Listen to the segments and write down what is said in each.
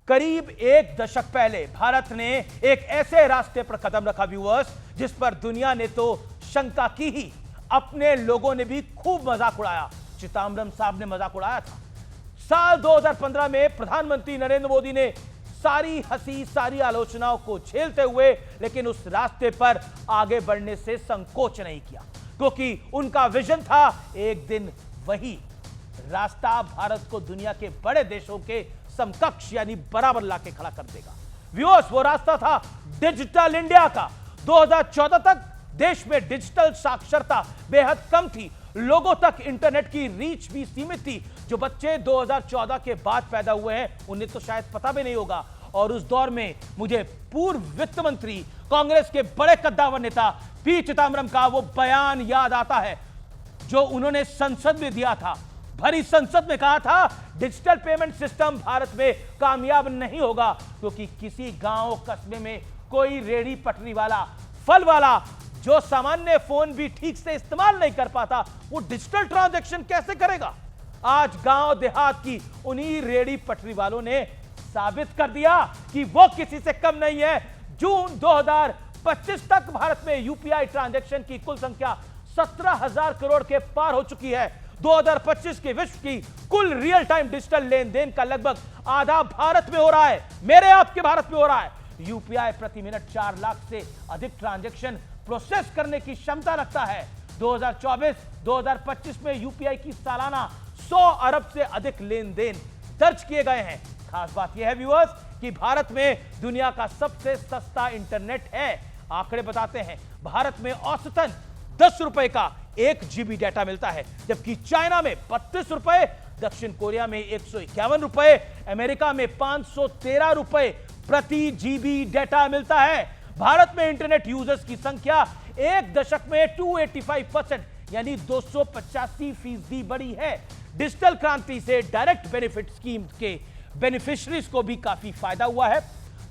करीब एक दशक पहले भारत ने एक ऐसे रास्ते पर कदम रखा व्यूअर्स, जिस पर दुनिया ने तो शंका की ही, अपने लोगों ने भी खूब मजाक उड़ाया। चिदंबरम साहब ने मजाक उड़ाया था। साल 2015 में प्रधानमंत्री नरेंद्र मोदी ने सारी हंसी, सारी आलोचनाओं को झेलते हुए लेकिन उस रास्ते पर आगे बढ़ने से संकोच नहीं किया, क्योंकि उनका विजन था एक दिन वही रास्ता भारत को दुनिया के बड़े देशों के समकक्ष यानी बराबर लाके खड़ा कर देगा। व्यूअर्स, वो रास्ता था डिजिटल इंडिया का। 2014 तक देश में डिजिटल साक्षरता बेहद कम थी, लोगों तक इंटरनेट की रीच भी सीमित थी। जो बच्चे 2014 के बाद पैदा हुए हैं उन्हें तो शायद पता भी नहीं होगा। और उस दौर में मुझे पूर्व वित्त मंत्री, कांग्रेस के बड़े कद्दावर नेता पी चिदंबरम का वो बयान याद आता है जो उन्होंने संसद में दिया था। भरी संसद में कहा था डिजिटल पेमेंट सिस्टम भारत में कामयाब नहीं होगा, क्योंकि किसी गांव कस्बे में कोई रेड़ी पटरी वाला, फल वाला जो सामान्य फोन भी ठीक से इस्तेमाल नहीं कर पाता, वो डिजिटल ट्रांजैक्शन कैसे करेगा। आज गांव देहात की उन्हीं रेड़ी पटरी वालों ने साबित कर दिया कि वो किसी से कम नहीं है। जून 2025 तक भारत में यूपीआई ट्रांजैक्शन की कुल संख्या 17,000 करोड़ के पार हो चुकी है। 2025 के विश्व की कुल रियल टाइम डिजिटल लेन देन का लगभग आधा भारत में हो रहा है, मेरे आपके भारत में हो रहा है। यूपीआई प्रति मिनट 4 लाख से अधिक ट्रांजैक्शन प्रोसेस करने की क्षमता रखता है। 2024-2025 में यूपीआई की सालाना 100 अरब से अधिक लेन देन दर्ज किए गए हैं। खास बात यह है व्यूअर्स कि भारत में दुनिया का सबसे सस्ता इंटरनेट है। आंकड़े बताते हैं भारत में औसतन 10 रुपए का 1 GB डाटा मिलता है, जबकि चाइना में 32 रुपए, दक्षिण कोरिया में 151 रुपए, अमेरिका में 513 रुपए प्रति GB डाटा मिलता है। भारत में इंटरनेट यूजर्स की संख्या एक दशक में 285% यानी 285% बढ़ी है। डिजिटल क्रांति से डायरेक्ट बेनिफिट स्कीम के बेनिफिशरीज को भी काफी फायदा हुआ है।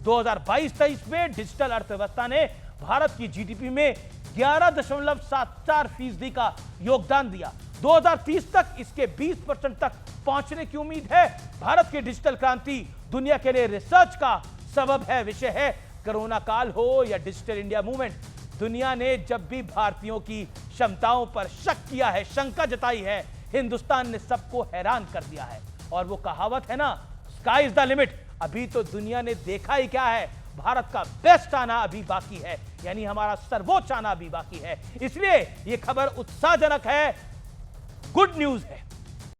2022-23 में डिजिटल अर्थव्यवस्था ने भारत की जीडीपी में 11.74% का योगदान दिया। 2030 तक इसके 20% तक पहुंचने की उम्मीद है। भारत की डिजिटल क्रांति दुनिया के लिए रिसर्च का सबब है, विषय है। कोरोना काल हो या डिजिटल इंडिया मूवमेंट, दुनिया ने जब भी भारतीयों की क्षमताओं पर शक किया है, शंका जताई है, हिंदुस्तान ने सबको हैरान कर दिया है। और वो कहावत है ना, स्काई इज द लिमिट। अभी तो दुनिया ने देखा ही क्या है, भारत का बेस्ट आना अभी बाकी है, यानी हमारा सर्वोच्च आना अभी बाकी है। इसलिए यह खबर उत्साहजनक है, गुड न्यूज है।